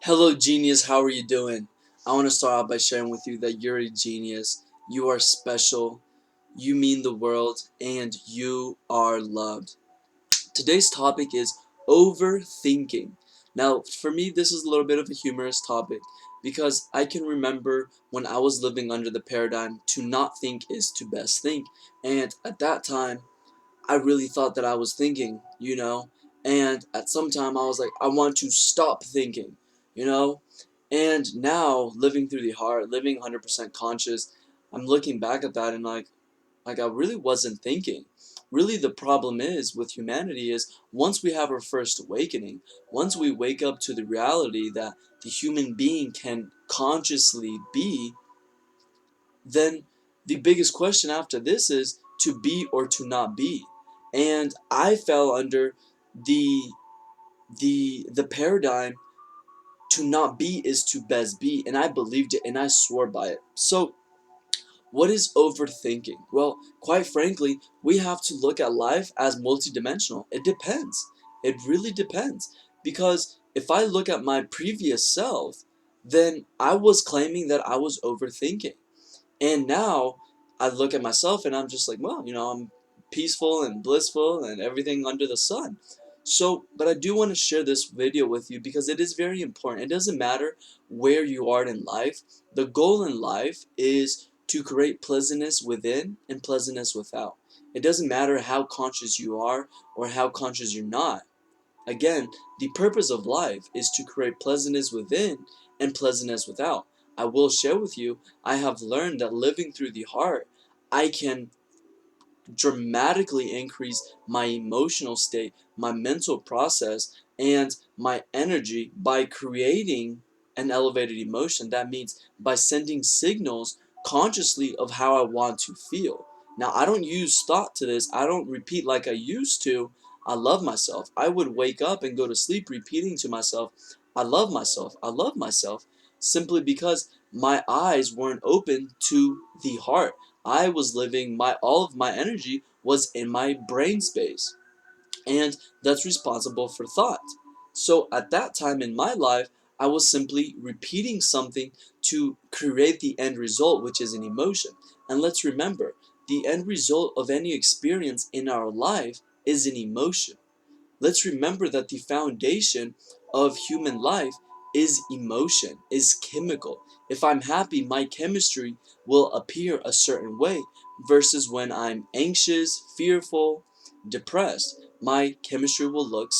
Hello, genius. How are you doing? I want to start out by sharing with you that you're a genius. You are special. You mean the world, and you are loved. Today's topic is overthinking. Now, for me, this is a little bit of a humorous topic because I can remember when I was living under the paradigm to not think is to best think. And at that time, I really thought that I was thinking. And at some time I was like, I want to stop thinking. And now, living through the heart, living 100% conscious, I'm looking back at that and like I really wasn't thinking. Really, the problem is with humanity is once we have our first awakening, once we wake up to the reality that the human being can consciously be, then the biggest question after this is to be or to not be. And I fell under the the paradigm to not be is to best be, and I believed it and I swore by it. So what is overthinking? Well, quite frankly, we have to look at life as multidimensional. It depends. It really depends. Because if I look at my previous self, then I was claiming that I was overthinking. And now I look at myself and I'm just like, well, I'm peaceful and blissful and everything under the sun. So, but I do want to share this video with you because it is very important. It doesn't matter where you are in life. The goal in life is to create pleasantness within and pleasantness without. It doesn't matter how conscious you are or how conscious you're not. Again, the purpose of life is to create pleasantness within and pleasantness without. I will share with you, I have learned that living through the heart, I can dramatically increase my emotional state, my mental process, and my energy by creating an elevated emotion. That means by sending signals consciously of how I want to feel. Now, I don't use thought to this. I don't repeat like I used to. I love myself. I would wake up and go to sleep repeating to myself, I love myself. I love myself. Simply because my eyes weren't open to the heart. I was living all of my energy was in my brain space, and that's responsible for thought. So at that time in my life, I was simply repeating something to create the end result, which is an emotion. And let's remember, the end result of any experience in our life is an emotion. Let's remember that the foundation of human life is emotion, is chemical. If I'm happy, my chemistry will appear a certain way, versus when I'm anxious, fearful, depressed, my chemistry will look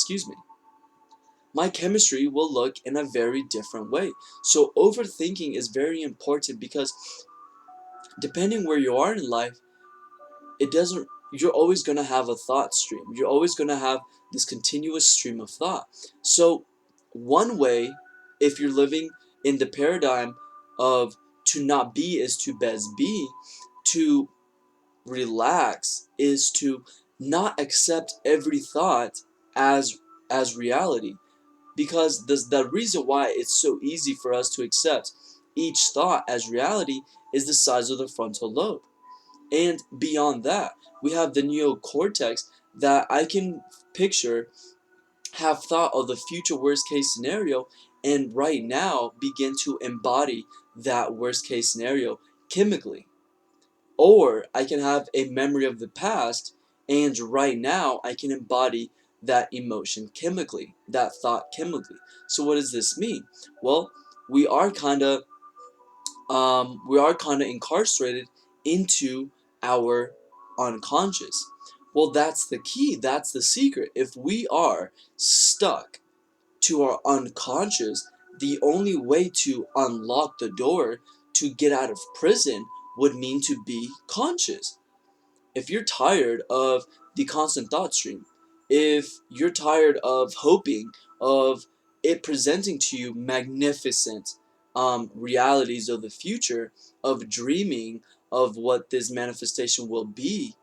in a very different way. So overthinking is very important because depending where you are in life, it doesn't you're always going to have a thought stream. You're always going to have this continuous stream of thought. So one way, if you're living in the paradigm of to not be is to best be, to relax is to not accept every thought as reality. Because the reason why it's so easy for us to accept each thought as reality is the size of the frontal lobe. And beyond that, we have the neocortex that I can picture, have thought of the future worst case scenario, and right now begin to embody that worst case scenario chemically. Or I can have a memory of the past, and right now I can embody that emotion chemically, that thought chemically. So what does this mean? Well, we are kind of incarcerated into our unconscious. Well, that's the key. That's the secret. If we are stuck to our unconscious, the only way to unlock the door to get out of prison would mean to be conscious. If you're tired of the constant thought stream, if you're tired of hoping, of it presenting to you magnificent realities of the future, of dreaming of what this manifestation will be,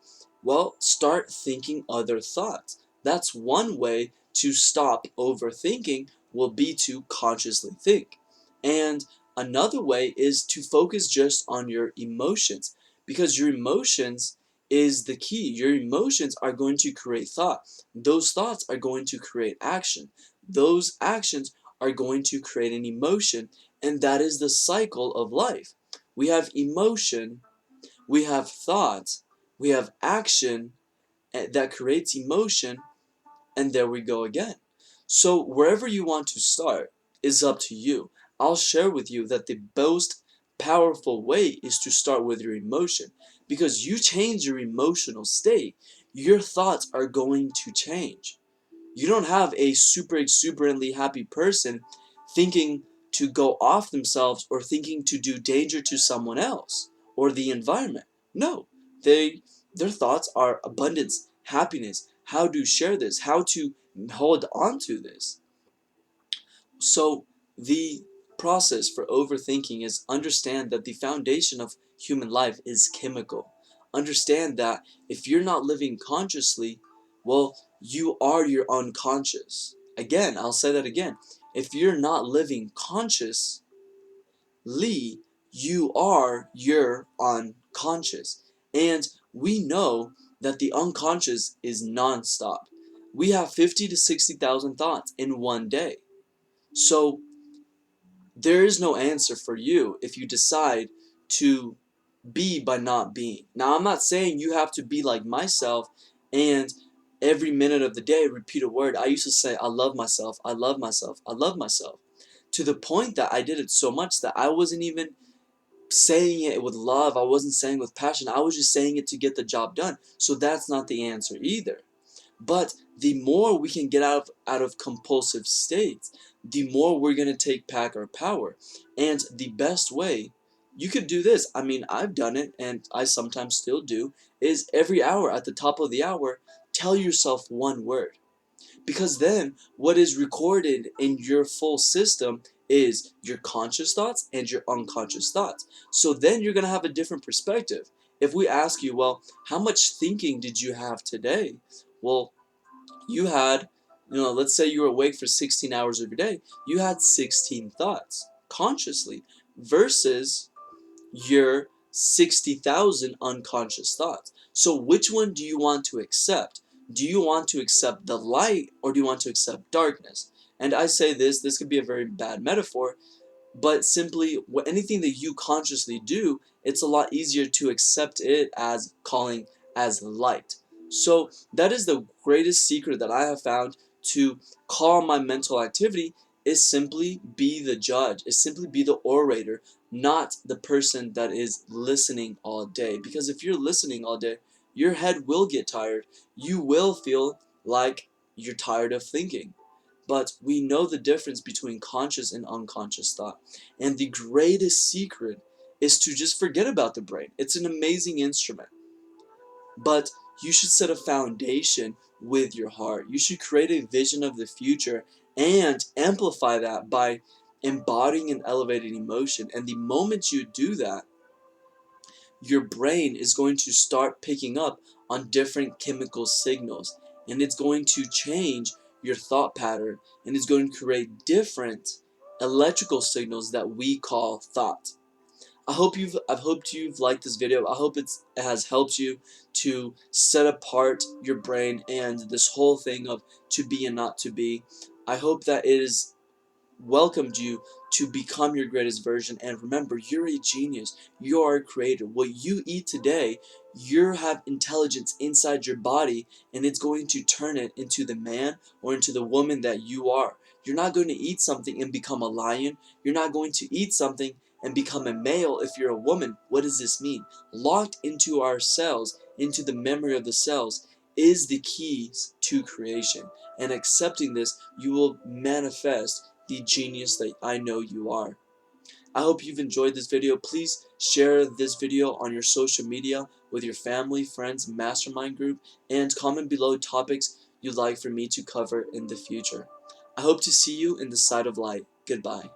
well, start thinking other thoughts. That's one way to stop overthinking, will be to consciously think. And another way is to focus just on your emotions, because your emotions is the key. Your emotions are going to create thought. Those thoughts are going to create action. Those actions are going to create an emotion, and that is the cycle of life. We have emotion, we have thought, we have action that creates emotion, and there we go again. So wherever you want to start is up to you. I'll share with you that the most powerful way is to start with your emotion, because you change your emotional state, your thoughts are going to change. You don't have a super exuberantly happy person thinking to go off themselves or thinking to do danger to someone else or the environment. No, they their thoughts are abundance, happiness, how to share this, how to hold on to this. So the process for overthinking is understand that the foundation of human life is chemical. Understand that if you're not living consciously, well, you are your unconscious. Again, I'll say that again. If you're not living consciously, you are your unconscious. And we know that the unconscious is non-stop. We have 50 to 60,000 thoughts in one day. So there is no answer for you if you decide to be by not being. Now, I'm not saying you have to be like myself and every minute of the day repeat a word. I used to say, I love myself, I love myself, I love myself. To the point that I did it so much that I wasn't even saying it with love, I wasn't saying it with passion, I was just saying it to get the job done. So that's not the answer either. But the more we can get out of compulsive states, the more we're going to take back our power. And the best way, you could do this, I mean, I've done it, and I sometimes still do, is every hour, at the top of the hour, tell yourself one word. Because then, what is recorded in your full system is your conscious thoughts and your unconscious thoughts. So then you're going to have a different perspective. If we ask you, well, how much thinking did you have today? Well, you had, let's say you were awake for 16 hours of your day, you had 16 thoughts consciously versus your 60,000 unconscious thoughts. So which one do you want to accept? Do you want to accept the light, or do you want to accept darkness? And I say this could be a very bad metaphor, but simply anything that you consciously do, it's a lot easier to accept it as calling as light. So that is the greatest secret that I have found to calm my mental activity, is simply be the judge, is simply be the orator, not the person that is listening all day. Because if you're listening all day, your head will get tired. You will feel like you're tired of thinking. But we know the difference between conscious and unconscious thought. And the greatest secret is to just forget about the brain. It's an amazing instrument. But you should set a foundation with your heart. You should create a vision of the future and amplify that by embodying and elevating emotion. And the moment you do that, your brain is going to start picking up on different chemical signals, and it's going to change your thought pattern, and it's going to create different electrical signals that we call thought. I've hoped you've liked this video. I hope it has helped you to set apart your brain and this whole thing of to be and not to be. I hope that it is welcomed you to become your greatest version. And remember, you're a genius. You are a creator. What you eat today, you have intelligence inside your body, and it's going to turn it into the man or into the woman that you are. You're not going to eat something and become a lion. You're not going to eat something and become a male if you're a woman. What does this mean? Locked into our cells, into the memory of the cells, is the keys to creation. And accepting this, you will manifest the genius that I know you are. I hope you've enjoyed this video. Please share this video on your social media with your family, friends, mastermind group, and comment below topics you'd like for me to cover in the future. I hope to see you in the side of light. Goodbye.